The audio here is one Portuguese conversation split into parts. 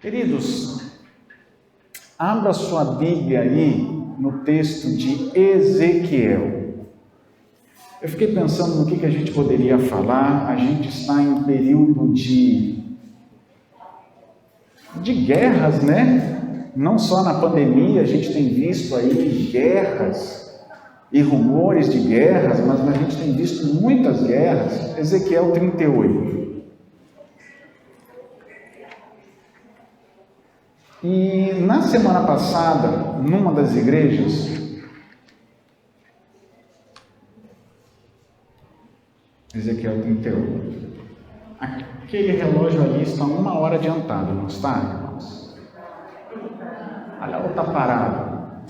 Queridos, abra sua Bíblia aí no texto de Ezequiel. Eu fiquei pensando no que a gente poderia falar. A gente está em um período de guerras, né? Não só na pandemia, a gente tem visto aí guerras e rumores de guerras, mas a gente tem visto muitas guerras. Ezequiel 38. E na semana passada, numa das igrejas, Ezequiel 38, aquele relógio ali está 1 hora adiantado, não está, irmãos? Olha, ou está parado?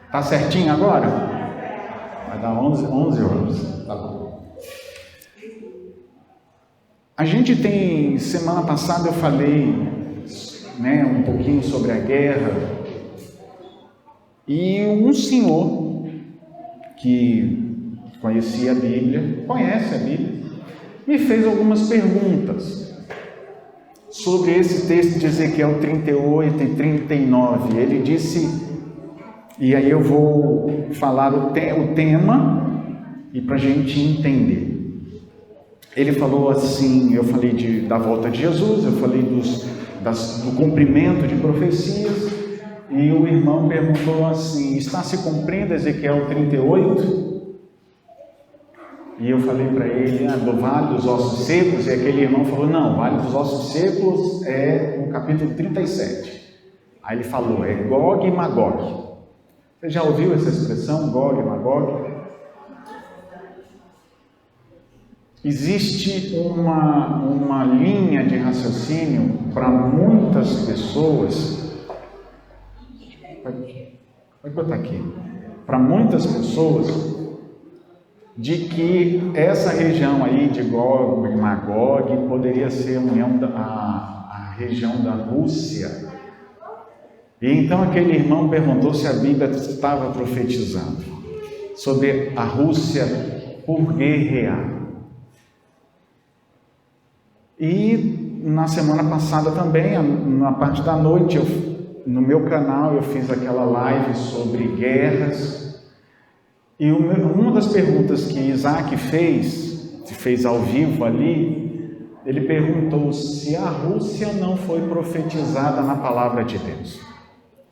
Está certinho agora? Vai dar 11 horas, tá bom. A gente tem, semana passada eu falei, um pouquinho sobre a guerra, e um senhor que conhece a Bíblia, me fez algumas perguntas sobre esse texto de Ezequiel 38 e 39. Ele disse, e aí eu vou falar o tema e para a gente entender. Ele falou assim, eu falei da volta de Jesus, eu falei do cumprimento de profecias, e o irmão perguntou assim: está se cumprindo Ezequiel 38? E eu falei para ele, do Vale dos Ossos Secos, e aquele irmão falou: não, Vale dos Ossos Secos é no capítulo 37. Aí ele falou, é Gog e Magog. Você já ouviu essa expressão, Gog e Magog? Existe uma linha de raciocínio para muitas pessoas, pode botar aqui, para muitas pessoas, de que essa região aí de Gog e Magog poderia ser a região da Rússia. E então aquele irmão perguntou se a Bíblia estava profetizando sobre a Rússia por guerrear. E na semana passada também, na parte da noite, no meu canal eu fiz aquela live sobre guerras, e uma das perguntas que Isaac fez ao vivo ali, ele perguntou se a Rússia não foi profetizada na palavra de Deus.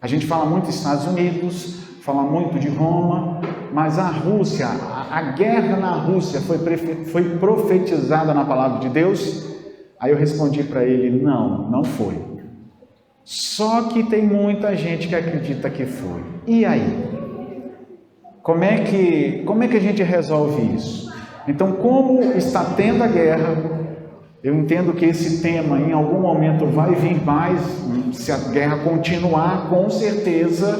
A gente fala muito dos Estados Unidos, fala muito de Roma, mas a Rússia, a guerra na Rússia foi profetizada na palavra de Deus? Aí eu respondi para ele, não foi. Só que tem muita gente que acredita que foi. E aí? Como é que a gente resolve isso? Então, como está tendo a guerra, eu entendo que esse tema em algum momento vai vir mais, se a guerra continuar, com certeza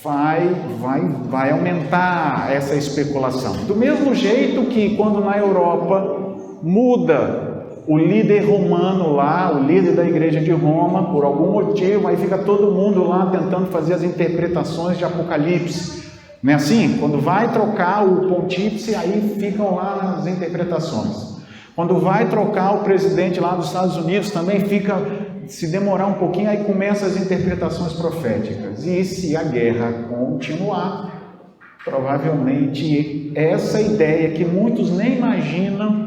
vai aumentar essa especulação. Do mesmo jeito que quando na Europa muda o líder romano lá, o líder da igreja de Roma, por algum motivo, aí fica todo mundo lá tentando fazer as interpretações de Apocalipse. Não é assim? Quando vai trocar o pontífice, aí ficam lá nas interpretações. Quando vai trocar o presidente lá dos Estados Unidos, também fica, se demorar um pouquinho, aí começam as interpretações proféticas. E se a guerra continuar, provavelmente essa ideia que muitos nem imaginam,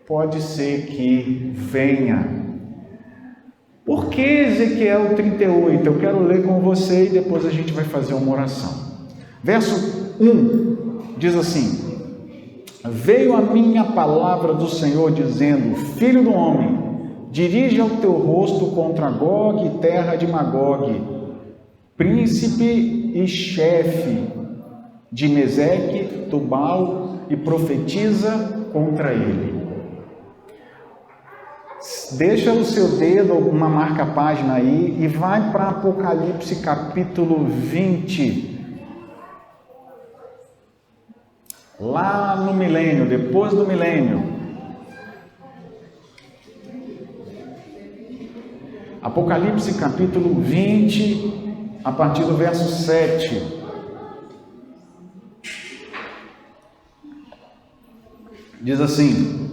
pode ser que venha. Por que Ezequiel 38? Eu quero ler com você e depois a gente vai fazer uma oração. Verso 1 diz assim: veio a minha palavra do Senhor dizendo: filho do homem, dirige o teu rosto contra Gog, terra de Magog, príncipe e chefe de Meseque, Tubal, e profetiza contra ele. Deixa o seu dedo, uma marca-página aí, e vai para Apocalipse capítulo 20. Lá no milênio, depois do milênio. Apocalipse capítulo 20, a partir do verso 7. Diz assim: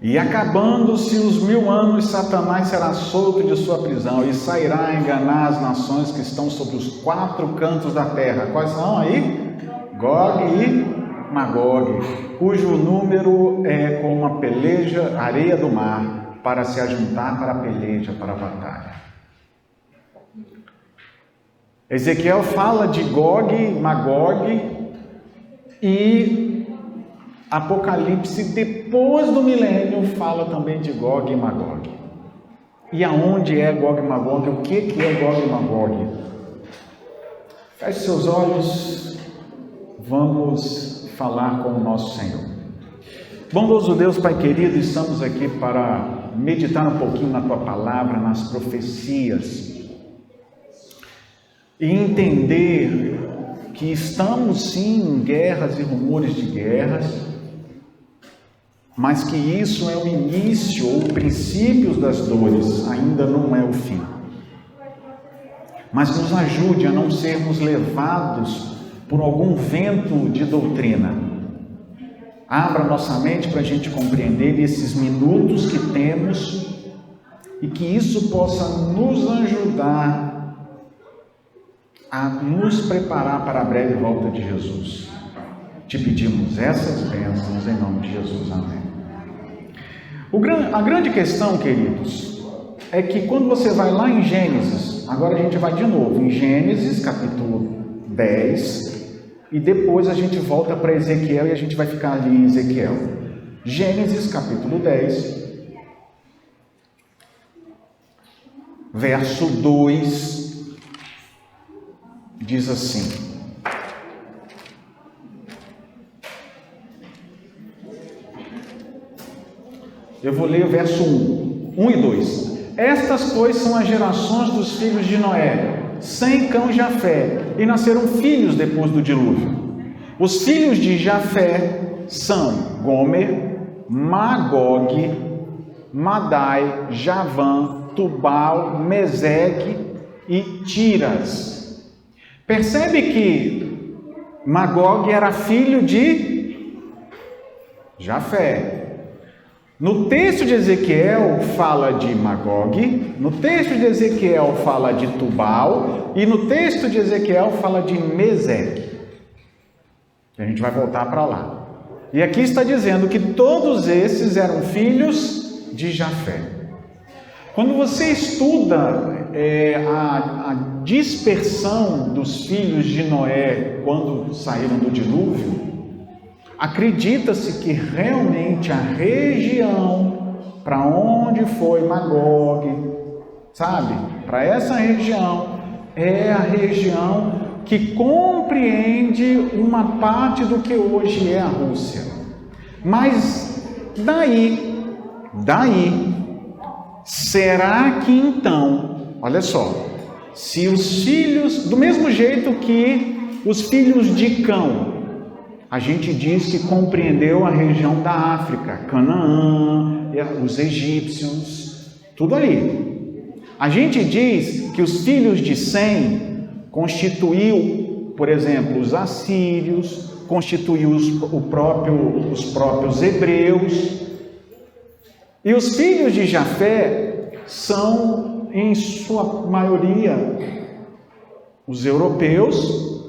E acabando-se os 1000 anos, Satanás será solto de sua prisão e sairá a enganar as nações que estão sobre os 4 cantos da terra. Quais são aí? Gog e Magog, cujo número é como a peleja, areia do mar, para se ajuntar para a peleja, para a batalha. Ezequiel fala de Gog e Magog e Apocalipse, depois do milênio, fala também de Gog e Magog. E aonde é Gog e Magog? O que é Gog e Magog? Feche seus olhos, vamos falar com o nosso Senhor. Bondoso Deus, Pai querido, estamos aqui para meditar um pouquinho na Tua Palavra, nas profecias, e entender que estamos sim em guerras e rumores de guerras, mas que isso é o início ou o princípio das dores, ainda não é o fim. Mas nos ajude a não sermos levados por algum vento de doutrina. Abra nossa mente para a gente compreender esses minutos que temos e que isso possa nos ajudar a nos preparar para a breve volta de Jesus. Te pedimos essas bênçãos em nome de Jesus. Amém. A grande questão, queridos, é que quando você vai lá em Gênesis, agora a gente vai de novo em Gênesis capítulo 10, e depois a gente volta para Ezequiel e a gente vai ficar ali em Ezequiel. Gênesis capítulo 10, verso 2, diz assim: eu vou ler o verso 1 e 2. Estas, pois, são as gerações dos filhos de Noé, Sem, Cão e Jafé, e nasceram filhos depois do dilúvio. Os filhos de Jafé são Gomer, Magog, Madai, Javã, Tubal, Meseque e Tiras. Percebe que Magog era filho de Jafé. No texto de Ezequiel fala de Magog, no texto de Ezequiel fala de Tubal e no texto de Ezequiel fala de Meseque. A gente vai voltar para lá. E aqui está dizendo que todos esses eram filhos de Jafé. Quando você estuda a dispersão dos filhos de Noé quando saíram do dilúvio, acredita-se que realmente a região para onde foi Magog, sabe? Para essa região é a região que compreende uma parte do que hoje é a Rússia. Mas daí, será que então, olha só, se os filhos, do mesmo jeito que os filhos de Cão, a gente diz que compreendeu a região da África, Canaã, os egípcios, tudo ali. A gente diz que os filhos de Sem constituiu, por exemplo, os assírios, constituiu os próprios hebreus. E os filhos de Jafé são, em sua maioria, os europeus,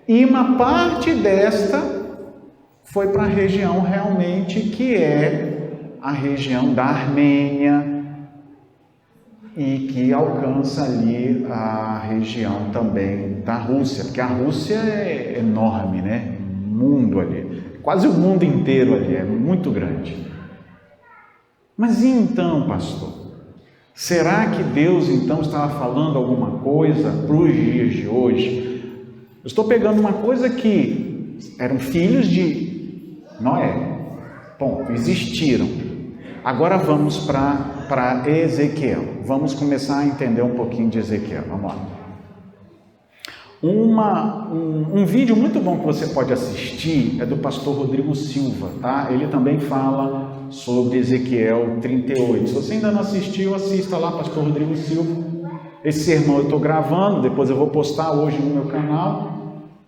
e uma parte desta foi para a região realmente que é a região da Armênia e que alcança ali a região também da Rússia, porque a Rússia é enorme, né? O mundo ali, quase o mundo inteiro ali, é muito grande. Mas e então, pastor? Será que Deus então estava falando alguma coisa para os dias de hoje? Eu estou pegando uma coisa que eram filhos de Noé, ponto, existiram. Agora vamos para Ezequiel. Vamos começar a entender um pouquinho de Ezequiel. Vamos lá. Um vídeo muito bom que você pode assistir é do pastor Rodrigo Silva, tá? Ele também fala sobre Ezequiel 38. Se você ainda não assistiu, assista lá, pastor Rodrigo Silva. Esse sermão eu estou gravando, depois eu vou postar hoje no meu canal,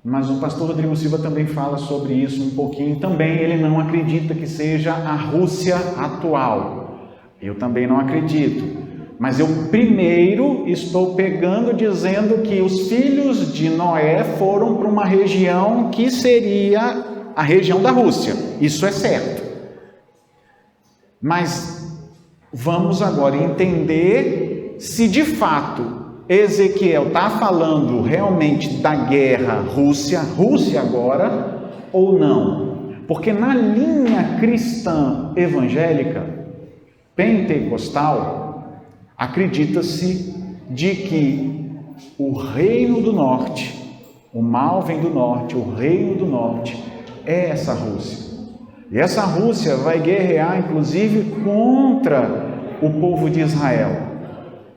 mas o pastor Rodrigo Silva também fala sobre isso um pouquinho. Também ele não acredita que seja a Rússia atual. Eu também não acredito. Mas eu primeiro estou pegando dizendo que os filhos de Noé foram para uma região que seria a região da Rússia. Isso é certo. Mas vamos agora entender se de fato Ezequiel está falando realmente da guerra Rússia agora, ou não. Porque na linha cristã evangélica, pentecostal, acredita-se de que o reino do norte, o mal vem do norte, o reino do norte é essa Rússia. E essa Rússia vai guerrear inclusive contra o povo de Israel.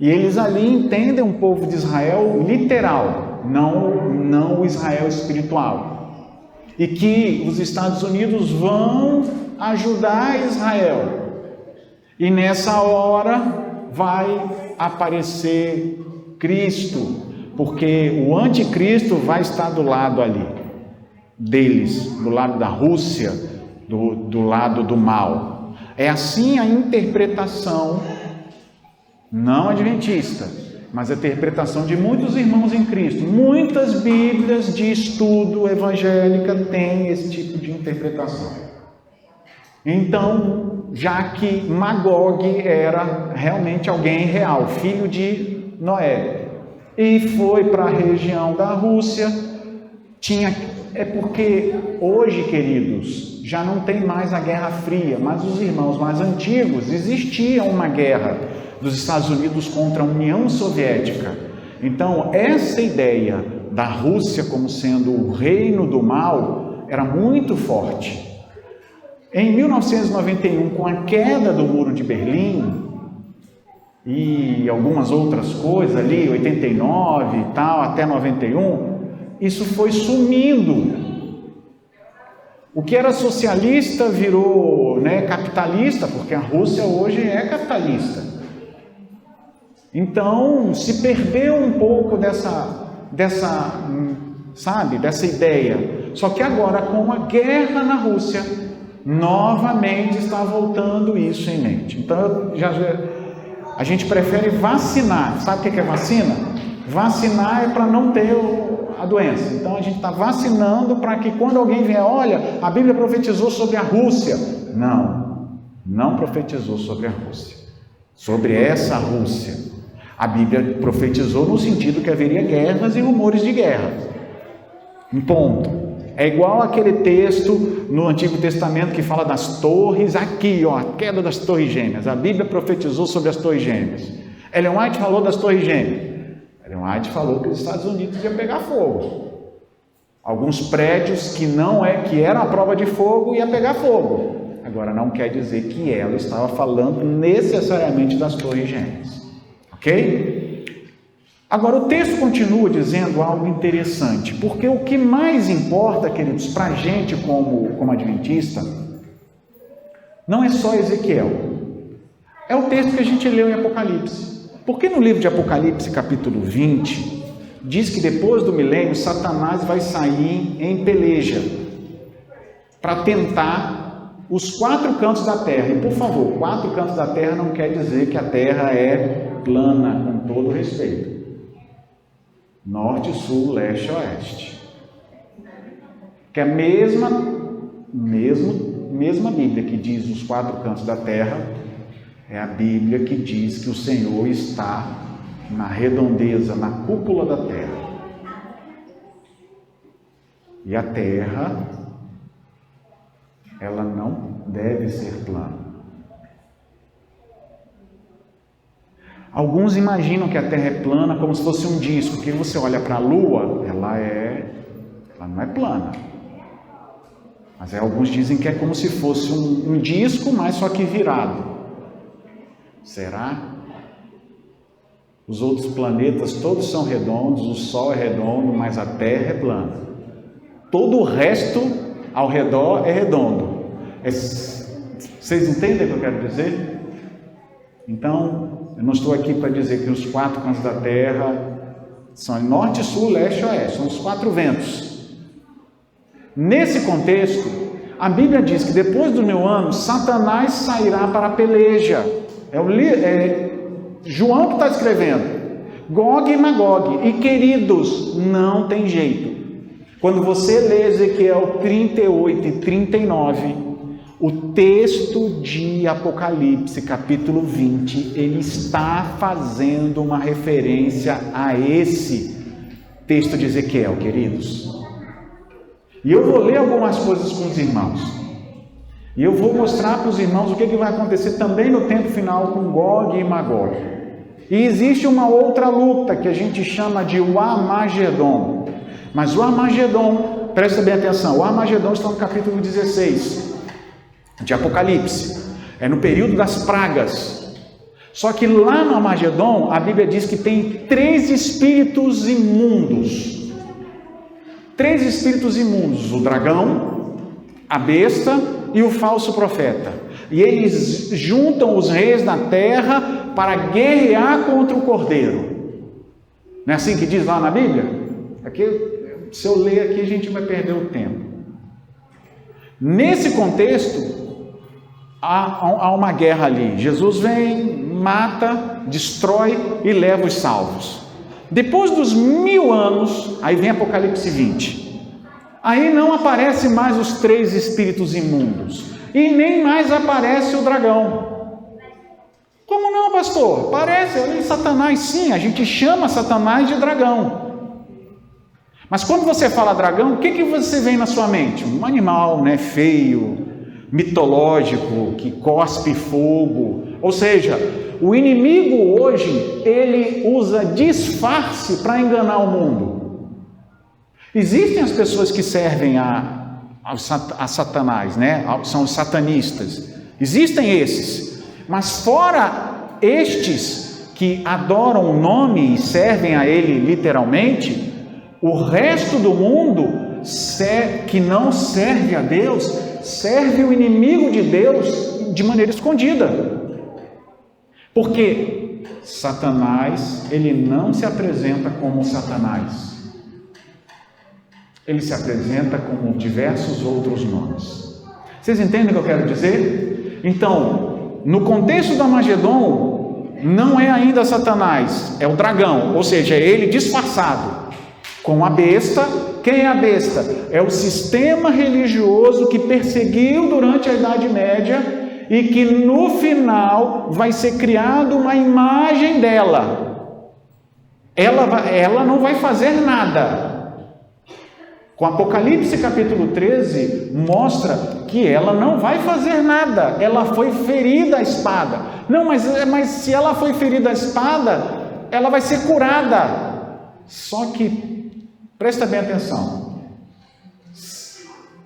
E eles ali entendem o povo de Israel literal, não o Israel espiritual. E que os Estados Unidos vão ajudar Israel. E nessa hora vai aparecer Cristo, porque o anticristo vai estar do lado ali, deles, do lado da Rússia, do lado do mal. É assim a interpretação, não adventista, mas a interpretação de muitos irmãos em Cristo. Muitas bíblias de estudo evangélica têm esse tipo de interpretação. Então, já que Magog era realmente alguém real, filho de Noé, e foi para a região da Rússia, é porque hoje, queridos, já não tem mais a Guerra Fria, mas os irmãos mais antigos, existia uma guerra dos Estados Unidos contra a União Soviética. Então, essa ideia da Rússia como sendo o reino do mal era muito forte. Em 1991, com a queda do Muro de Berlim e algumas outras coisas ali, 89 e tal, até 91, isso foi sumindo. O que era socialista virou capitalista, porque a Rússia hoje é capitalista. Então, se perdeu um pouco dessa ideia. Só que agora, com a guerra na Rússia, novamente está voltando isso em mente. Então, a gente prefere vacinar. Sabe o que é vacina? Vacinar é para não ter a doença. Então, a gente está vacinando para que quando alguém vier, olha, a Bíblia profetizou sobre a Rússia. Não profetizou sobre a Rússia. Sobre essa Rússia. A Bíblia profetizou no sentido que haveria guerras e rumores de guerra. Um ponto. É igual aquele texto no Antigo Testamento que fala das torres, aqui, a queda das torres gêmeas. A Bíblia profetizou sobre as torres gêmeas. Ellen White falou das torres gêmeas. Ellen White falou que os Estados Unidos iam pegar fogo. Alguns prédios que eram a prova de fogo ia pegar fogo. Agora, não quer dizer que ela estava falando necessariamente das torres gêmeas. Ok? Agora, o texto continua dizendo algo interessante, porque o que mais importa, queridos, para a gente como adventista, não é só Ezequiel, é o texto que a gente leu em Apocalipse. Porque no livro de Apocalipse, capítulo 20, diz que depois do milênio, Satanás vai sair em peleja para tentar os 4 cantos da terra. E, por favor, 4 cantos da terra não quer dizer que a terra é plana, com todo respeito. Norte, sul, leste, oeste. Que é a mesma Bíblia que diz os 4 cantos da terra, é a Bíblia que diz que o Senhor está na redondeza, na cúpula da terra. E a terra, ela não deve ser plana. Alguns imaginam que a Terra é plana como se fosse um disco, que você olha para a Lua, ela não é plana. Mas alguns dizem que é como se fosse um disco, mas só que virado. Será? Os outros planetas todos são redondos, o Sol é redondo, mas a Terra é plana. Todo o resto ao redor é redondo. Vocês entendem o que eu quero dizer? Então, eu não estou aqui para dizer que os 4 cantos da terra são norte, sul, leste e oeste, são os 4 ventos. Nesse contexto, a Bíblia diz que depois do 1000 anos, Satanás sairá para a peleja. João que está escrevendo. Gog e Magog. E queridos, não tem jeito. Quando você lê Ezequiel 38 e 39, o texto de Apocalipse, capítulo 20, ele está fazendo uma referência a esse texto de Ezequiel, queridos. E eu vou ler algumas coisas com os irmãos. E eu vou mostrar para os irmãos o que vai acontecer também no tempo final com Gog e Magog. E existe uma outra luta que a gente chama de o Armagedon. Mas o Armagedon, presta bem atenção, o Armagedon está no capítulo 16 de Apocalipse. É no período das pragas. Só que lá no Armagedon, a Bíblia diz que tem 3 espíritos imundos. 3 espíritos imundos, o dragão, a besta e o falso profeta. E eles juntam os reis da terra para guerrear contra o cordeiro. Não é assim que diz lá na Bíblia? Aqui, se eu ler aqui, a gente vai perder o tempo. Nesse contexto, há uma guerra ali. Jesus vem, mata, destrói e leva os salvos. Depois dos 1000 anos, aí vem Apocalipse 20. Aí não aparece mais os 3 espíritos imundos. E nem mais aparece o dragão. Como não, pastor? Aparece ali Satanás, sim. A gente chama Satanás de dragão. Mas quando você fala dragão, o que você vê na sua mente? Um animal, né, feio, mitológico, que cospe fogo. Ou seja, o inimigo hoje, ele usa disfarce para enganar o mundo. Existem as pessoas que servem a Satanás, né? São os satanistas. Existem esses. Mas fora estes que adoram o nome e servem a ele literalmente, o resto do mundo que não serve a Deus, serve o inimigo de Deus de maneira escondida. Porque Satanás, ele não se apresenta como Satanás. Ele se apresenta como diversos outros nomes. Vocês entendem o que eu quero dizer? Então, no contexto do Armagedon, não é ainda Satanás, é o dragão, ou seja, é ele disfarçado. Com a besta. Quem é a besta? É o sistema religioso que perseguiu durante a Idade Média e que no final vai ser criada uma imagem dela. Ela não vai fazer nada. Com Apocalipse capítulo 13 mostra que ela não vai fazer nada. Ela foi ferida a espada. Não, mas se ela foi ferida a espada, ela vai ser curada. Só que presta bem atenção.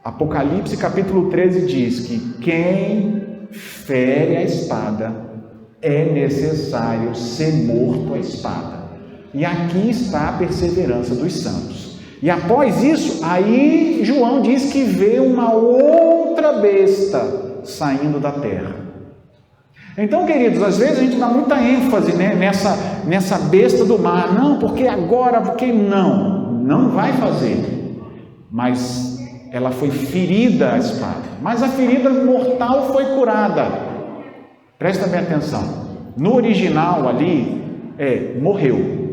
Apocalipse capítulo 13 diz que quem fere a espada é necessário ser morto a espada. E aqui está a perseverança dos santos. E após isso, aí João diz que vê uma outra besta saindo da terra. Então, queridos, às vezes a gente dá muita ênfase, né, nessa besta do mar. Não, porque agora, porque não vai fazer. Mas ela foi ferida a espada. Mas a ferida mortal foi curada. Presta bem atenção. No original ali, morreu.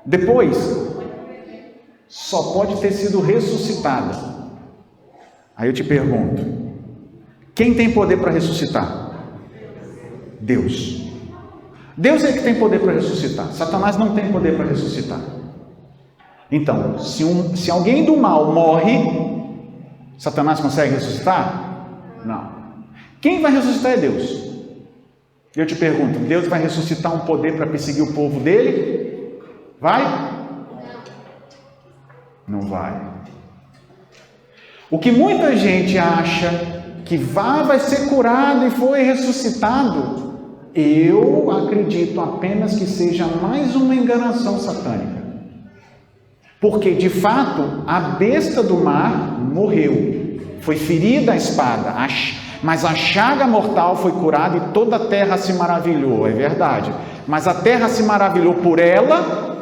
Depois, só pode ter sido ressuscitada. Aí eu te pergunto, quem tem poder para ressuscitar? Deus. Deus é que tem poder para ressuscitar. Satanás não tem poder para ressuscitar. Então, se alguém do mal morre, Satanás consegue ressuscitar? Não. Quem vai ressuscitar é Deus. Eu te pergunto, Deus vai ressuscitar um poder para perseguir o povo dele? Vai? Não vai. O que muita gente acha que vai ser curado e foi ressuscitado, eu acredito apenas que seja mais uma enganação satânica. Porque, de fato, a besta do mar morreu, foi ferida a espada, mas a chaga mortal foi curada e toda a terra se maravilhou, é verdade. Mas a terra se maravilhou por ela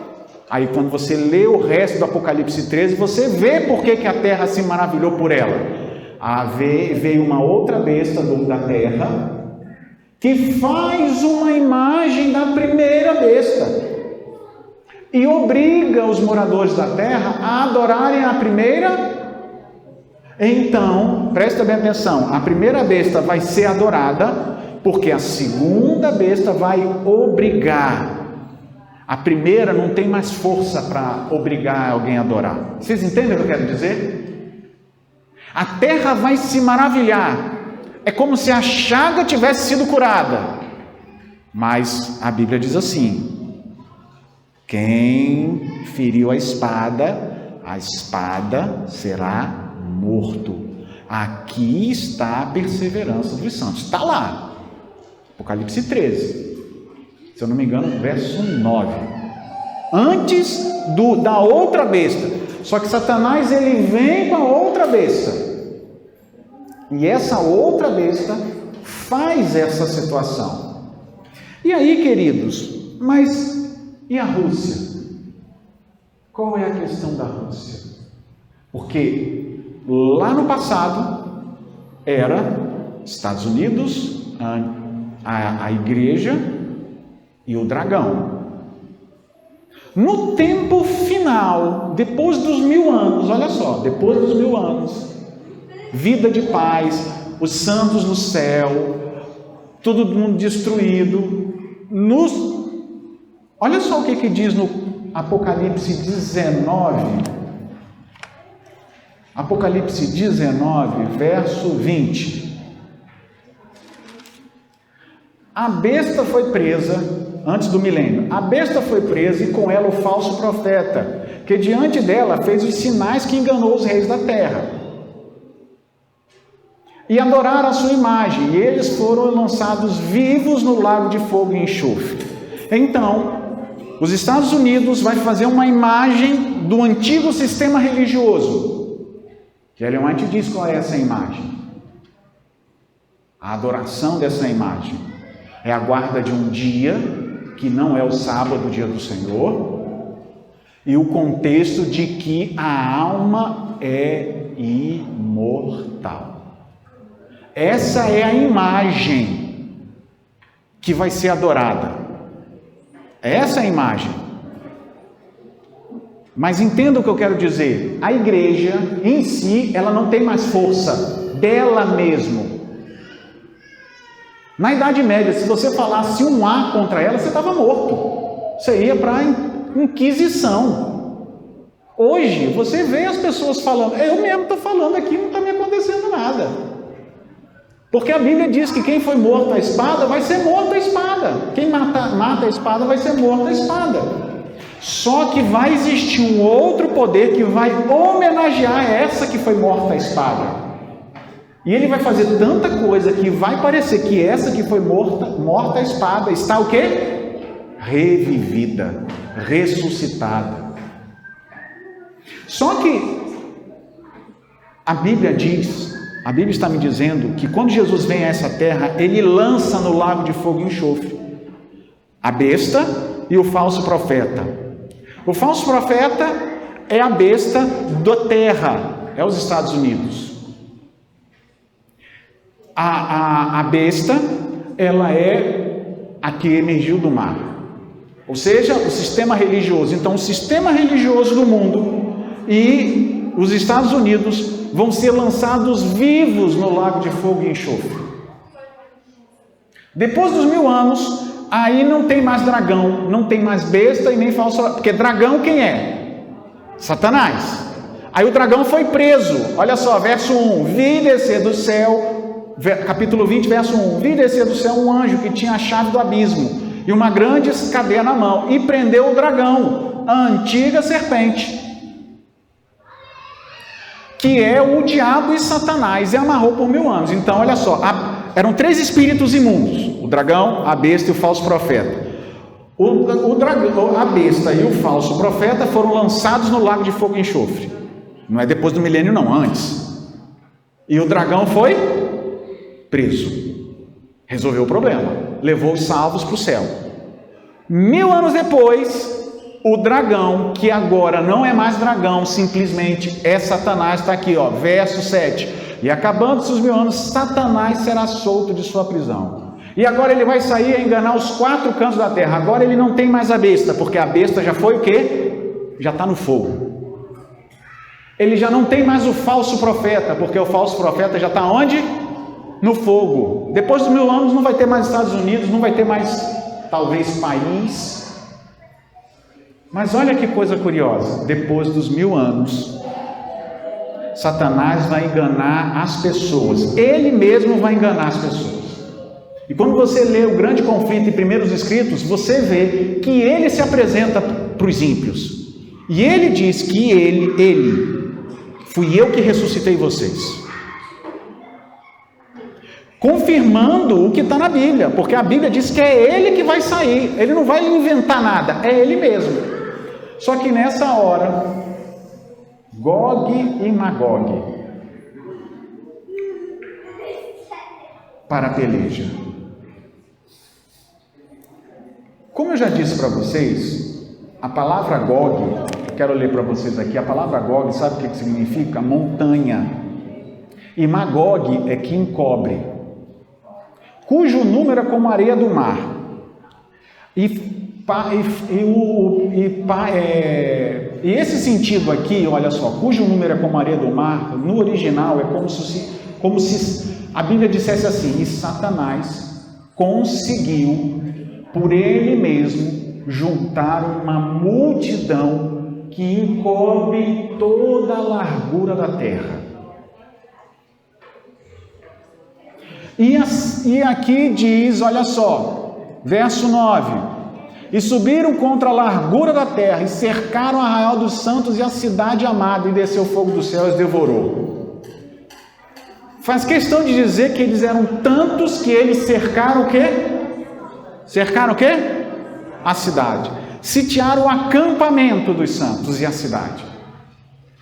Aí quando você lê o resto do Apocalipse 13, você vê por que a terra se maravilhou por ela. Veio uma outra besta da terra, que faz uma imagem da primeira besta, e obriga os moradores da terra a adorarem a primeira. Então, presta bem atenção, a primeira besta vai ser adorada, porque a segunda besta vai obrigar. A primeira não tem mais força para obrigar alguém a adorar. Vocês entendem o que eu quero dizer? A terra vai se maravilhar. É como se a chaga tivesse sido curada. Mas a Bíblia diz assim: quem feriu a espada será morto. Aqui está a perseverança dos santos. Está lá. Apocalipse 13. Se eu não me engano, verso 9. Antes da outra besta. Só que Satanás, ele vem com a outra besta. E essa outra besta faz essa situação. E aí, queridos, mas e a Rússia? Qual é a questão da Rússia? Porque lá no passado era Estados Unidos, a igreja e o dragão. No tempo final, depois dos 1000 anos, olha só, depois dos 1000 anos, vida de paz, os santos no céu, todo mundo destruído. Olha só o que diz no Apocalipse 19. Apocalipse 19, verso 20. A besta foi presa, antes do milênio, a besta foi presa e com ela o falso profeta, que diante dela fez os sinais que enganou os reis da terra. E adoraram a sua imagem, e eles foram lançados vivos no lago de fogo e enxofre. Então, os Estados Unidos vai fazer uma imagem do antigo sistema religioso. Ellen White diz qual é essa imagem. A adoração dessa imagem é a guarda de um dia, que não é o sábado, o dia do Senhor, e o contexto de que a alma é imortal. Essa é a imagem que vai ser adorada. Essa é a imagem. Mas entenda o que eu quero dizer. A igreja em si, ela não tem mais força dela mesmo. Na Idade Média, se você falasse um A contra ela, você estava morto. Você ia para a Inquisição. Hoje, você vê as pessoas falando, eu mesmo estou falando aqui, não está me acontecendo nada. Porque a Bíblia diz que quem foi morto à espada, vai ser morto à espada. Quem mata a espada, vai ser morto à espada. Só que vai existir um outro poder que vai homenagear essa que foi morta à espada. E ele vai fazer tanta coisa que vai parecer que essa que foi morta à espada, está o quê? Revivida, ressuscitada. Só que a Bíblia está me dizendo que quando Jesus vem a essa terra, ele lança no lago de fogo e enxofre a besta e o falso profeta. O falso profeta é a besta da terra, é os Estados Unidos. A besta, ela é a que emergiu do mar. Ou seja, o sistema religioso. Então, o sistema religioso do mundo e os Estados Unidos vão ser lançados vivos no lago de fogo e enxofre. Depois dos 1000 anos, aí não tem mais dragão, não tem mais besta e nem falso, porque dragão quem é? Satanás. Aí o dragão foi preso. Olha só, verso 1, vi descer do céu, capítulo 20, verso 1, vi descer do céu um anjo que tinha a chave do abismo e uma grande cadeia na mão e prendeu o dragão, a antiga serpente, que é o diabo e Satanás, e amarrou por 1000 anos. Então, olha só, eram 3 espíritos imundos: o dragão, a besta e o falso profeta. O dragão, a besta e o falso profeta foram lançados no lago de fogo e enxofre. Não é depois do milênio, não, antes. E o dragão foi preso. Resolveu o problema. Levou os salvos para o céu. 1000 anos depois, o dragão, que agora não é mais dragão, simplesmente é Satanás, está aqui, ó, verso 7. E acabando-se os 1000 anos, Satanás será solto de sua prisão. E agora ele vai sair a enganar os 4 cantos da terra. Agora ele não tem mais a besta, porque a besta já foi o quê? Já está no fogo. Ele já não tem mais o falso profeta, porque o falso profeta já está onde? No fogo. Depois dos 1000 anos não vai ter mais Estados Unidos, não vai ter mais, talvez, país. Mas olha que coisa curiosa. Depois dos 1000 anos, Satanás vai enganar as pessoas. Ele mesmo vai enganar as pessoas. E quando você lê o grande conflito em Primeiros Escritos, você vê que ele se apresenta para os ímpios. E ele diz que fui eu que ressuscitei vocês. Confirmando o que está na Bíblia, porque a Bíblia diz que é ele que vai sair. Ele não vai inventar nada, é ele mesmo. Só que nessa hora, Gog e Magog para a peleja. Como eu já disse para vocês, a palavra Gog, quero ler para vocês aqui, a palavra Gog, sabe o que significa? Montanha. E Magog é que encobre, cujo número é como a areia do mar. E esse sentido aqui, olha só, cujo número é como a areia do mar, no original é como se a Bíblia dissesse assim: e Satanás conseguiu por ele mesmo juntar uma multidão que encobre toda a largura da terra. E aqui diz, olha só, verso 9: e subiram contra a largura da terra, e cercaram o arraial dos santos e a cidade amada, e desceu fogo do céu e os devorou. Faz questão de dizer que eles eram tantos que eles cercaram o quê? Cercaram o quê? A cidade. Sitiaram o acampamento dos santos e a cidade.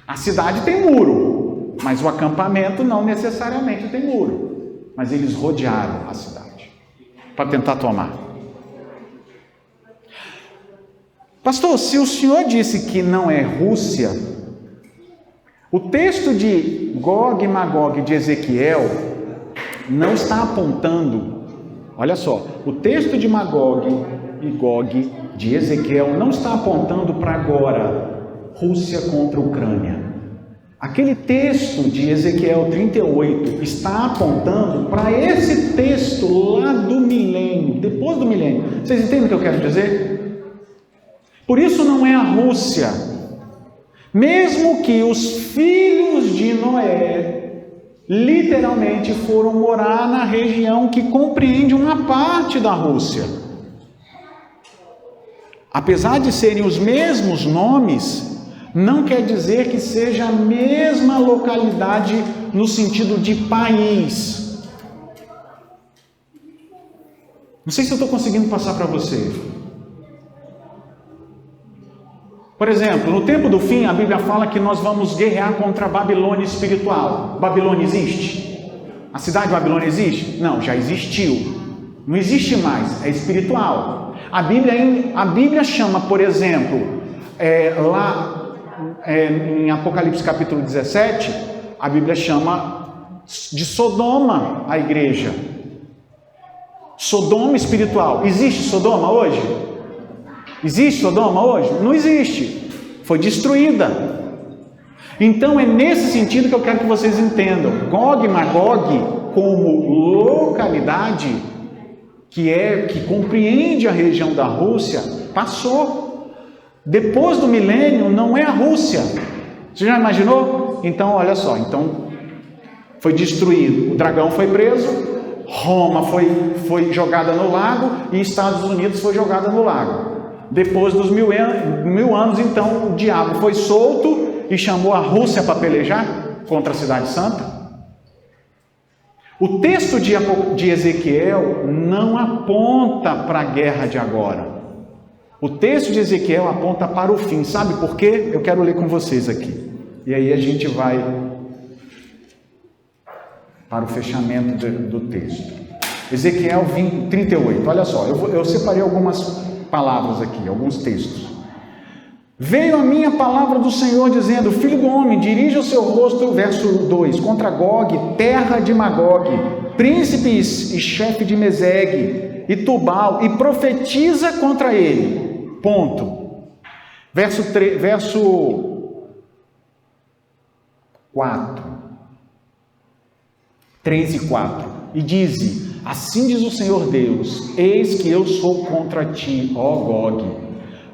A cidade tem muro, mas o acampamento não necessariamente tem muro. Mas eles rodearam a cidade para tentar tomar. Pastor, se o senhor disse que não é Rússia, o texto de Gog e Magog de Ezequiel não está apontando, olha só, o texto de Magog e Gog de Ezequiel não está apontando para agora, Rússia contra Ucrânia. Aquele texto de Ezequiel 38 está apontando para esse texto lá do milênio, depois do milênio. Vocês entendem o que eu quero dizer? Por isso não é a Rússia. Mesmo que os filhos de Noé literalmente foram morar na região que compreende uma parte da Rússia. Apesar de serem os mesmos nomes, não quer dizer que seja a mesma localidade no sentido de país. Não sei se eu estou conseguindo passar para você. Por exemplo, no tempo do fim, a Bíblia fala que nós vamos guerrear contra a Babilônia espiritual. Babilônia existe? A cidade de Babilônia existe? Não, já existiu. Não existe mais, é espiritual. A Bíblia chama, por exemplo, em Apocalipse capítulo 17, a Bíblia chama de Sodoma a igreja. Sodoma espiritual. Existe Sodoma hoje? Existe Sodoma hoje? Não existe. Foi destruída. Então é nesse sentido que eu quero que vocês entendam. Gog e Magog, como localidade que compreende a região da Rússia, passou. Depois do milênio não é a Rússia. Você já imaginou? Então, olha só, foi destruído. O dragão foi preso, Roma foi jogada no lago e Estados Unidos foi jogada no lago. Depois dos 1000 anos, então, o diabo foi solto e chamou a Rússia para pelejar contra a Cidade Santa. O texto de Ezequiel não aponta para a guerra de agora. O texto de Ezequiel aponta para o fim. Sabe por quê? Eu quero ler com vocês aqui. E aí a gente vai para o fechamento do texto. Ezequiel 38. Olha só, eu separei algumas palavras aqui, alguns textos. Veio a minha palavra do Senhor dizendo: filho do homem, dirige o seu rosto, verso 2, contra Gog, terra de Magog, príncipe e chefe de Mesegue e Tubal, e profetiza contra ele. Ponto. Verso 4, 3 e 4. E dize: assim diz o Senhor Deus, eis que eu sou contra ti, ó Gog,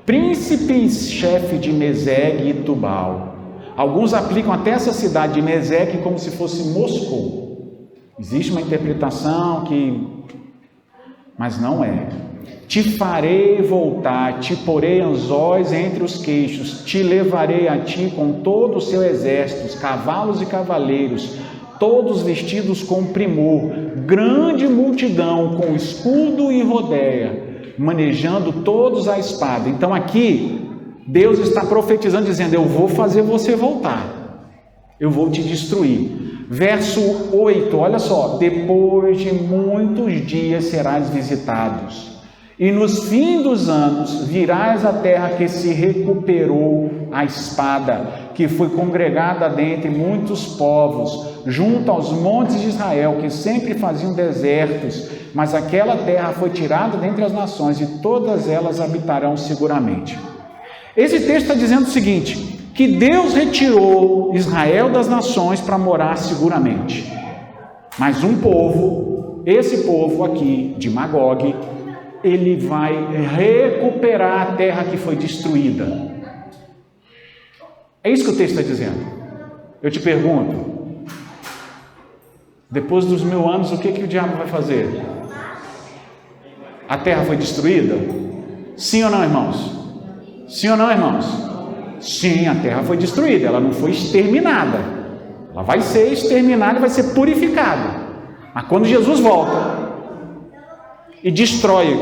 príncipe e chefe de Mesegue e Tubal. Alguns aplicam até essa cidade de Mesegue como se fosse Moscou. Existe uma interpretação mas não é. Te farei voltar, te porei anzóis entre os queixos, te levarei a ti com todo o seu exército, cavalos e cavaleiros, todos vestidos com primor, grande multidão com escudo e rodeia, manejando todos a espada. Então aqui, Deus está profetizando, dizendo: eu vou fazer você voltar, eu vou te destruir. Verso 8, olha só: depois de muitos dias serás visitados, e nos fins dos anos virás à terra que se recuperou a espada, que foi congregada dentre muitos povos, junto aos montes de Israel, que sempre faziam desertos, mas aquela terra foi tirada dentre as nações, e todas elas habitarão seguramente. Esse texto está dizendo o seguinte: que Deus retirou Israel das nações para morar seguramente. Mas um povo, esse povo aqui de Magog, ele vai recuperar a terra que foi destruída. É isso que o texto está dizendo. Eu te pergunto, depois dos 1000 anos, o que o diabo vai fazer? A terra foi destruída? Sim ou não, irmãos? Sim ou não, irmãos? Sim, a terra foi destruída, ela não foi exterminada. Ela vai ser exterminada e vai ser purificada. Mas quando Jesus volta e destrói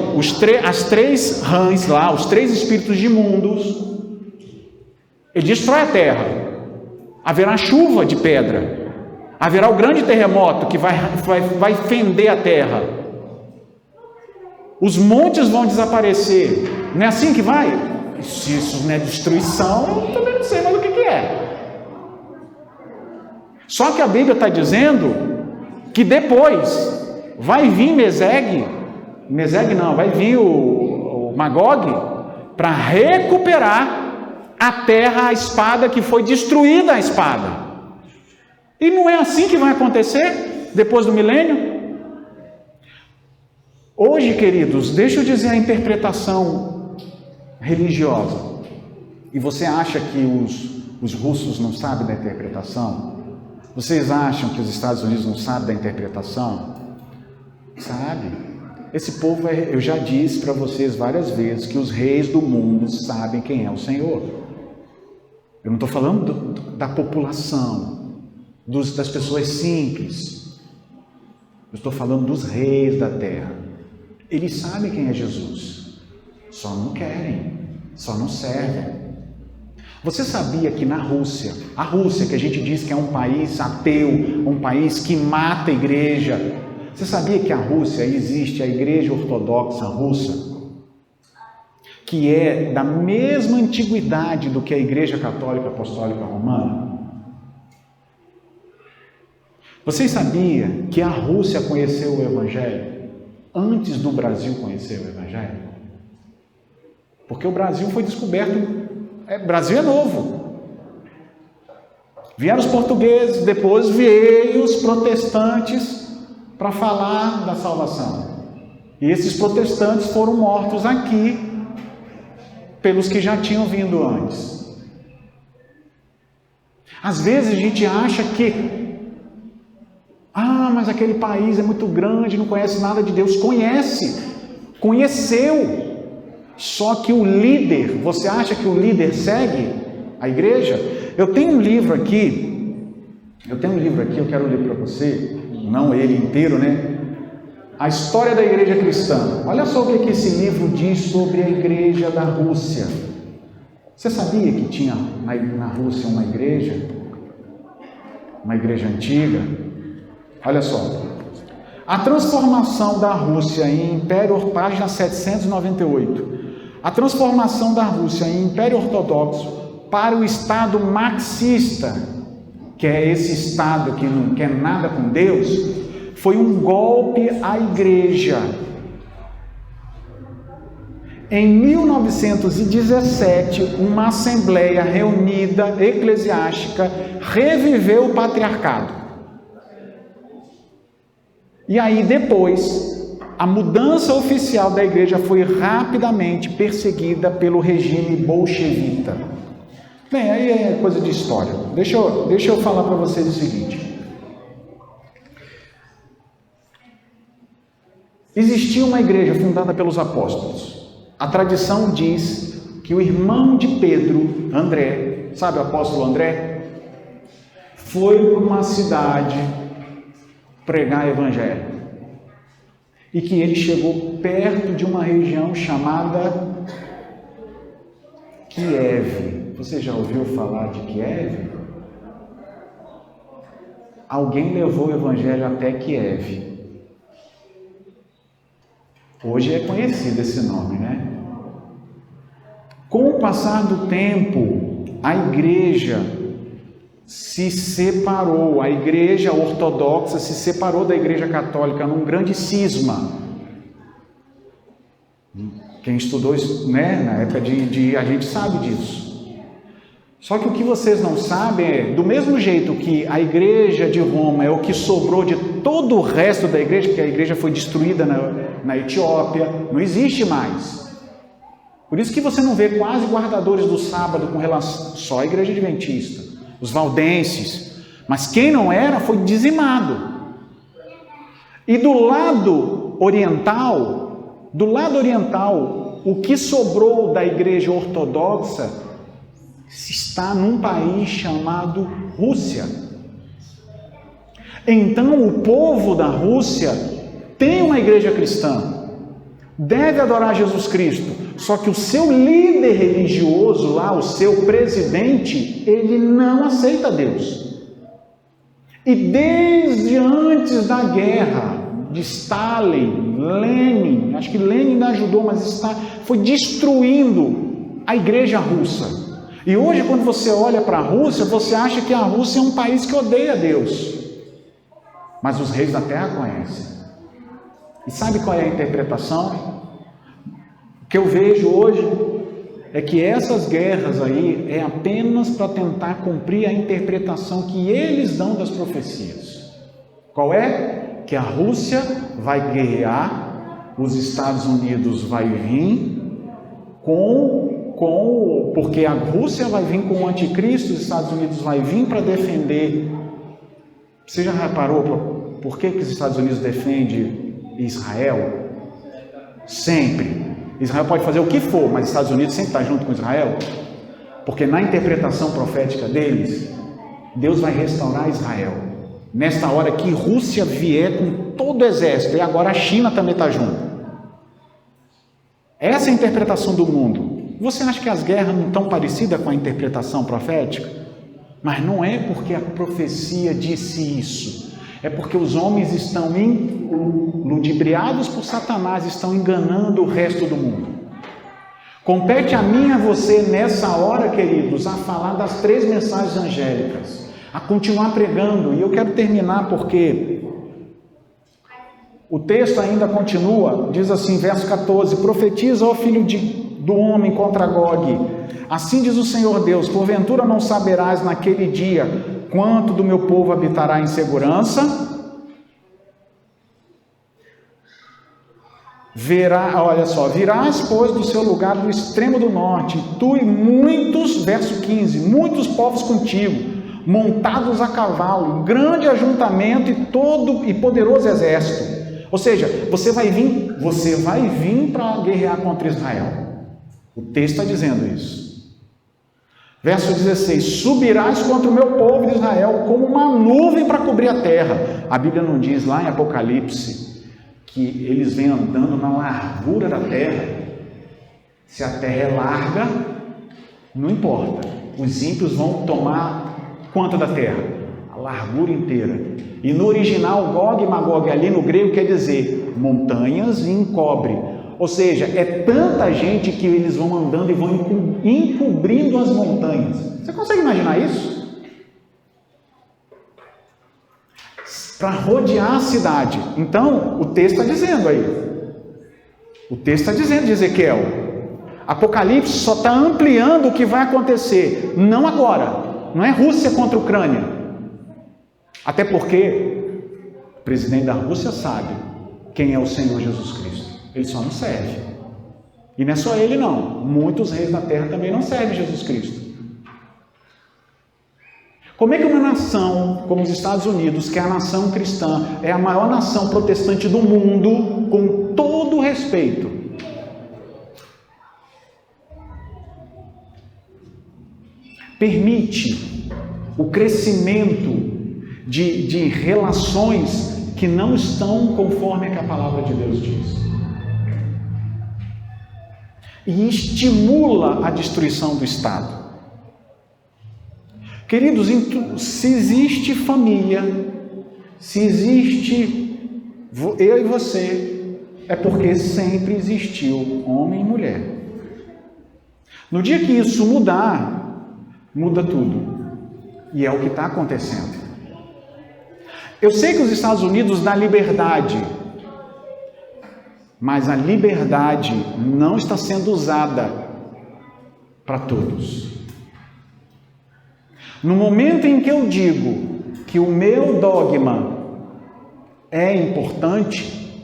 as 3 rãs lá, os 3 espíritos imundos, ele destrói a terra. Haverá chuva de pedra, haverá o grande terremoto que vai fender a terra. Os montes vão desaparecer. Não é assim que vai? Se isso não é destruição, eu também não sei mais o que é. Só que a Bíblia está dizendo que depois vai vir vai vir o Magog para recuperar a terra, a espada que foi destruída, a espada. E não é assim que vai acontecer depois do milênio? Hoje, queridos, deixa eu dizer a interpretação religiosa. E você acha que os russos não sabem da interpretação? Vocês acham que os Estados Unidos não sabem da interpretação? Sabe? Esse povo, eu já disse para vocês várias vezes que os reis do mundo sabem quem é o Senhor. Eu não estou falando da população, das pessoas simples. Eu estou falando dos reis da terra. Eles sabem quem é Jesus, só não querem, só não servem. Você sabia que na Rússia, a Rússia, que a gente diz que é um país ateu, um país que mata a igreja, você sabia que a Rússia existe a Igreja Ortodoxa Russa, que é da mesma antiguidade do que a Igreja Católica Apostólica Romana? Vocês sabiam que a Rússia conheceu o Evangelho antes do Brasil conhecer o Evangelho? Porque o Brasil foi descoberto, o Brasil é novo. Vieram os portugueses, depois vieram os protestantes para falar da salvação. E esses protestantes foram mortos aqui pelos que já tinham vindo antes. Às vezes a gente acha que mas aquele país é muito grande, não conhece nada de Deus. Conheceu. Só que o líder, você acha que o líder segue a igreja? Eu tenho um livro aqui, eu quero ler para você, não ele inteiro, né? A história da igreja cristã. Olha só o que esse livro diz sobre a igreja da Rússia. Você sabia que tinha na Rússia uma igreja antiga? Olha só. A transformação da Rússia em império, página 798. a transformação da Rússia em Império Ortodoxo para o Estado marxista, que é esse Estado que não quer nada com Deus, foi um golpe à Igreja. Em 1917, uma assembleia reunida eclesiástica reviveu o patriarcado. E aí depois, a mudança oficial da igreja foi rapidamente perseguida pelo regime bolchevita. Bem, aí é coisa de história. Deixa eu falar para vocês o seguinte. Existia uma igreja fundada pelos apóstolos. A tradição diz que o irmão de Pedro, André, sabe o apóstolo André? Foi para uma cidade pregar evangelho. E que ele chegou perto de uma região chamada Kiev. Você já ouviu falar de Kiev? Alguém levou o evangelho até Kiev. Hoje é conhecido esse nome, né? Com o passar do tempo, a igreja se separou, a igreja ortodoxa se separou da igreja católica num grande cisma. Quem estudou isso, né, na época a gente sabe disso. Só que o que vocês não sabem é, do mesmo jeito que a igreja de Roma é o que sobrou de todo o resto da igreja, porque a igreja foi destruída na Etiópia, não existe mais. Por isso que você não vê quase guardadores do sábado com relação, só a igreja adventista, os valdenses, mas quem não era foi dizimado. E do lado oriental, o que sobrou da igreja ortodoxa está num país chamado Rússia. Então o povo da Rússia tem uma igreja cristã, deve adorar Jesus Cristo, só que o seu líder religioso lá, o seu presidente, ele não aceita Deus. E desde antes da guerra de Stalin, Lenin, acho que Lenin ainda ajudou, mas foi destruindo a igreja russa. E hoje, quando você olha para a Rússia, você acha que a Rússia é um país que odeia Deus. Mas os reis da terra conhecem. E sabe qual é a interpretação? O que eu vejo hoje é que essas guerras aí é apenas para tentar cumprir a interpretação que eles dão das profecias. Qual é? Que a Rússia vai guerrear, os Estados Unidos vai vir porque a Rússia vai vir com o anticristo, os Estados Unidos vai vir para defender. Você já reparou por que os Estados Unidos defendem Israel? Sempre. Israel pode fazer o que for, mas os Estados Unidos sempre está junto com Israel. Porque na interpretação profética deles, Deus vai restaurar Israel. Nesta hora que Rússia vier com todo o exército, e agora a China também está junto. Essa é a interpretação do mundo. Você acha que as guerras não estão parecidas com a interpretação profética? Mas não é porque a profecia disse isso. É porque os homens estão ludibriados por Satanás, estão enganando o resto do mundo. Compete a mim e a você nessa hora, queridos, a falar das 3 mensagens angélicas, a continuar pregando. E eu quero terminar porque o texto ainda continua, diz assim, verso 14: profetiza, ó filho do homem, contra Gog. Assim diz o Senhor Deus: porventura não saberás naquele dia quanto do meu povo habitará em segurança? Virás, pois, do seu lugar do extremo do norte, tu e muitos, verso 15, muitos povos contigo, montados a cavalo, grande ajuntamento e poderoso exército. Ou seja, você vai vir para guerrear contra Israel. O texto está dizendo isso. Verso 16: subirás contra o meu povo de Israel como uma nuvem para cobrir a terra. A Bíblia não diz lá em Apocalipse que eles vêm andando na largura da terra. Se a terra é larga, não importa. Os ímpios vão tomar quanto da terra? A largura inteira. E no original, Gog e Magog ali no grego quer dizer montanhas e encobre. Ou seja, é tanta gente que eles vão andando e vão encobrindo as montanhas. Você consegue imaginar isso? Para rodear a cidade. Então, o texto está dizendo aí. O texto está dizendo de Ezequiel. Apocalipse só está ampliando o que vai acontecer. Não agora. Não é Rússia contra Ucrânia. Até porque o presidente da Rússia sabe quem é o Senhor Jesus Cristo. Ele só não serve. E não é só ele não. Muitos reis da terra também não servem Jesus Cristo. Como é que uma nação como os Estados Unidos, que é a nação cristã, é a maior nação protestante do mundo, com todo o respeito, permite o crescimento de relações que não estão conforme a palavra de Deus diz? E estimula a destruição do Estado. Queridos, se existe família, se existe eu e você, é porque sempre existiu homem e mulher. No dia que isso mudar, muda tudo. E é o que está acontecendo. Eu sei que os Estados Unidos dão liberdade, mas a liberdade não está sendo usada para todos. No momento em que eu digo que o meu dogma é importante,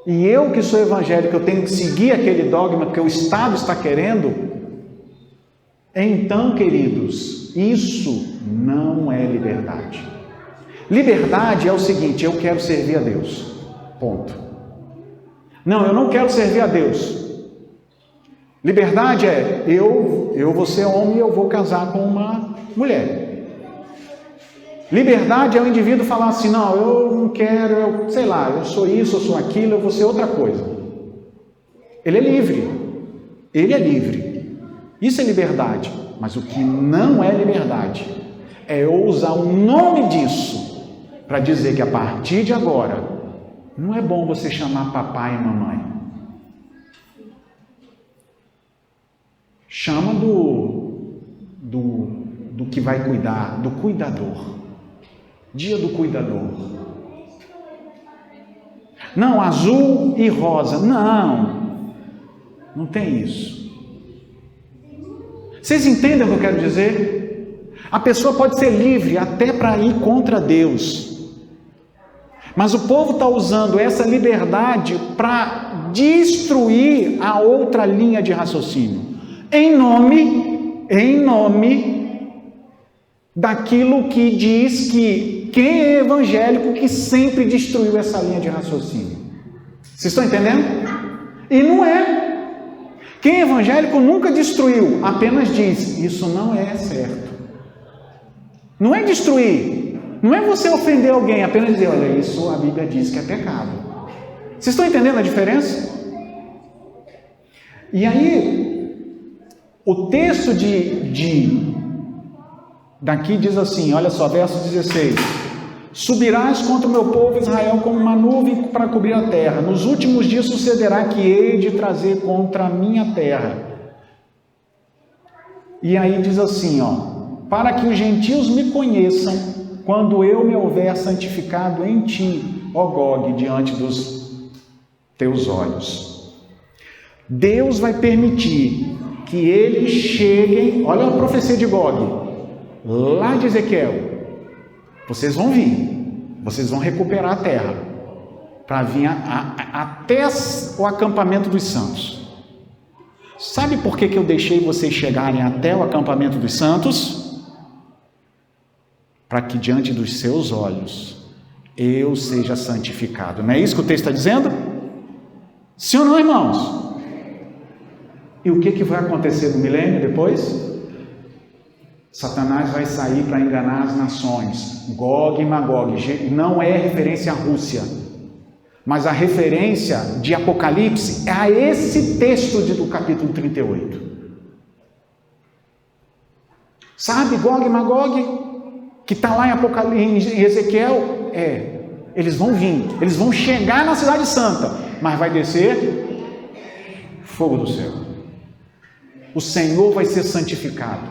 e eu que sou evangélico, eu tenho que seguir aquele dogma que o Estado está querendo, então, queridos, isso não é liberdade. Liberdade é o seguinte: eu quero servir a Deus, ponto. Não, eu não quero servir a Deus. Liberdade é, eu vou ser homem e eu vou casar com uma mulher. Liberdade é o indivíduo falar assim: não, eu não quero, eu sou isso, eu sou aquilo, eu vou ser outra coisa. Ele é livre. Ele é livre. Isso é liberdade. Mas o que não é liberdade é eu usar o nome disso para dizer que a partir de agora não é bom você chamar papai e mamãe. Chama do que vai cuidar, do cuidador. Dia do cuidador. Não, azul e rosa. Não tem isso. Vocês entendem o que eu quero dizer? A pessoa pode ser livre até para ir contra Deus. Mas o povo está usando essa liberdade para destruir a outra linha de raciocínio. Em nome daquilo que diz que quem é evangélico que sempre destruiu essa linha de raciocínio. Vocês estão entendendo? E não é. Quem é evangélico nunca destruiu, apenas diz: isso não é certo. Não é destruir, não é você ofender alguém, apenas dizer: olha, isso a Bíblia diz que é pecado. Vocês estão entendendo a diferença? E aí, o texto daqui diz assim, olha só, verso 16: subirás contra o meu povo Israel como uma nuvem para cobrir a terra. Nos últimos dias sucederá que hei de trazer contra a minha terra. E aí diz assim, para que os gentios me conheçam, quando eu me houver santificado em ti, ó Gog, diante dos teus olhos. Deus vai permitir que eles cheguem, olha a profecia de Gog, lá de Ezequiel. Vocês vão vir, vocês vão recuperar a terra, para vir até o acampamento dos santos. Sabe por que eu deixei vocês chegarem até o acampamento dos santos? Para que diante dos seus olhos eu seja santificado. Não é isso que o texto está dizendo? Sim ou não, irmãos? E o que vai acontecer no milênio depois? Satanás vai sair para enganar as nações. Gog e Magog. Não é referência à Rússia, mas a referência de Apocalipse é a esse texto do capítulo 38. Sabe Gog e Magog? Que está lá em Ezequiel? Eles vão vir, eles vão chegar na cidade santa. mas vai descer fogo do céu. O Senhor vai ser santificado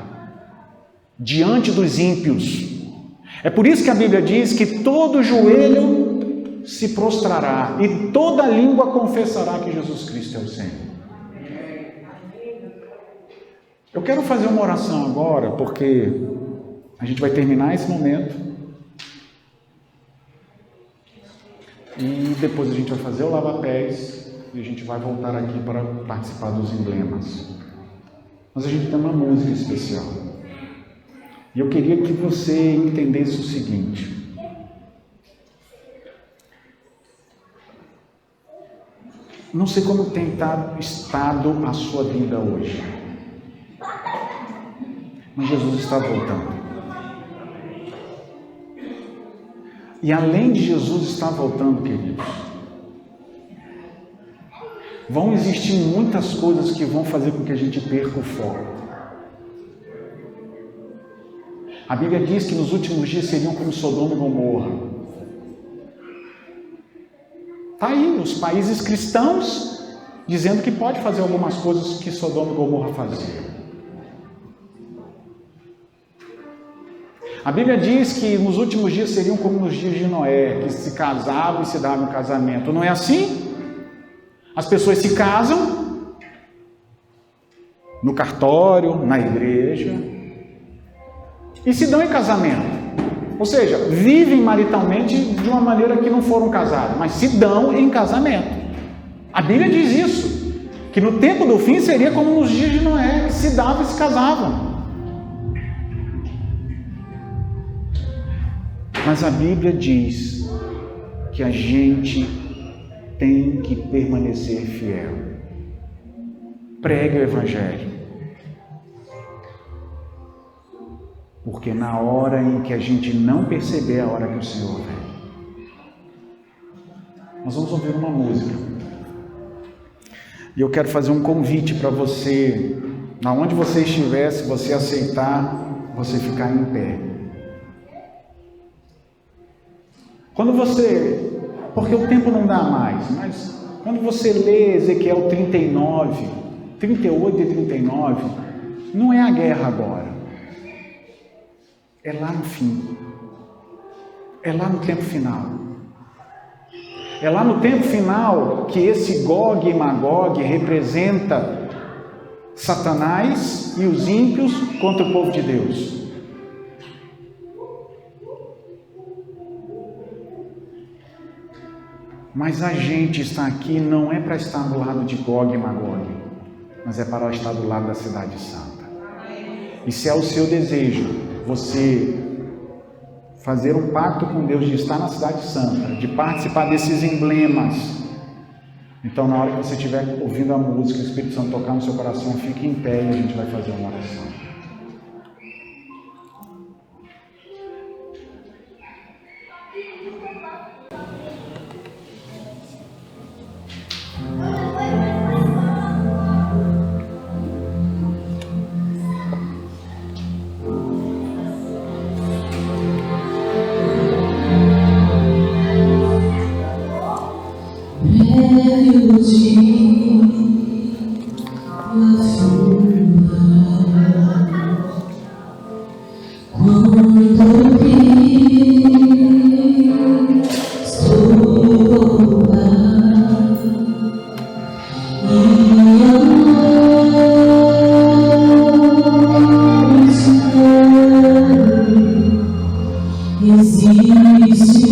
diante dos ímpios. É por isso que a Bíblia diz que todo joelho se prostrará e toda língua confessará que Jesus Cristo é o Senhor. Eu quero fazer uma oração agora, porque a gente vai terminar esse momento e depois a gente vai fazer o lava-pés e a gente vai voltar aqui para participar dos emblemas. Mas a gente tem uma música especial. E eu queria que você entendesse o seguinte: não sei como tem estado a sua vida hoje, mas Jesus está voltando. E além de Jesus estar voltando, queridos, vão existir muitas coisas que vão fazer com que a gente perca o foco. A Bíblia diz que nos últimos dias seriam como Sodoma e Gomorra. Está aí, os países cristãos dizendo que pode fazer algumas coisas que Sodoma e Gomorra faziam. A Bíblia diz que nos últimos dias seriam como nos dias de Noé, que se casavam e se davam em casamento. Não é assim? As pessoas se casam no cartório, na igreja, e se dão em casamento. Ou seja, vivem maritalmente de uma maneira que não foram casados, mas se dão em casamento. A Bíblia diz isso, que no tempo do fim seria como nos dias de Noé, que se davam e se casavam. Mas a Bíblia diz que a gente tem que permanecer fiel. Pregue o Evangelho. Porque na hora em que a gente não perceber, é a hora que o Senhor vem. Nós vamos ouvir uma música. E eu quero fazer um convite para você, aonde você estiver, se você aceitar, você ficar em pé. Quando você, porque o tempo não dá mais, mas quando você lê Ezequiel 39, 38 e 39, não é a guerra agora. É lá no fim. É lá no tempo final. É lá no tempo final que esse Gog e Magog representa Satanás e os ímpios contra o povo de Deus. Mas a gente está aqui não é para estar do lado de Gog e Magog, mas é para estar do lado da cidade santa. E se é o seu desejo, você fazer um pacto com Deus de estar na cidade santa, de participar desses emblemas, então na hora que você estiver ouvindo a música, o Espírito Santo tocar no seu coração, fique em pé e a gente vai fazer uma oração. Existe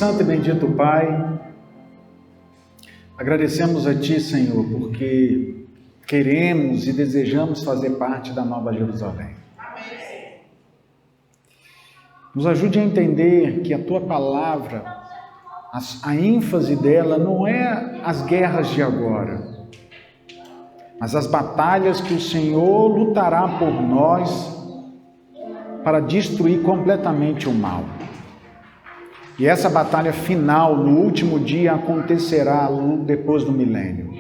Santo e bendito Pai, agradecemos a Ti, Senhor, porque queremos e desejamos fazer parte da Nova Jerusalém. Amém. Nos ajude a entender que a Tua palavra, a ênfase dela não é as guerras de agora, mas as batalhas que o Senhor lutará por nós para destruir completamente o mal. E essa batalha final, no último dia, acontecerá depois do milênio.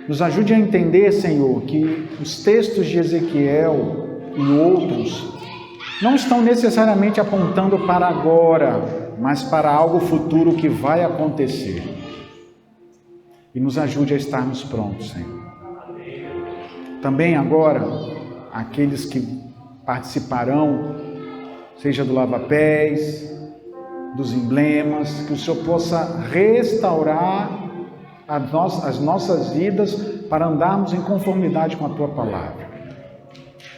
Nos ajude a entender, Senhor, que os textos de Ezequiel e outros não estão necessariamente apontando para agora, mas para algo futuro que vai acontecer. E nos ajude a estarmos prontos, Senhor. Também agora, aqueles que participarão, seja do lava-pés, dos emblemas, que o Senhor possa restaurar as nossas vidas para andarmos em conformidade com a Tua palavra.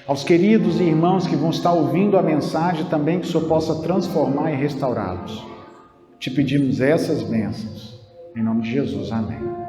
Aos queridos irmãos que vão estar ouvindo a mensagem também, que o Senhor possa transformar e restaurá-los. Te pedimos essas bênçãos. Em nome de Jesus, amém.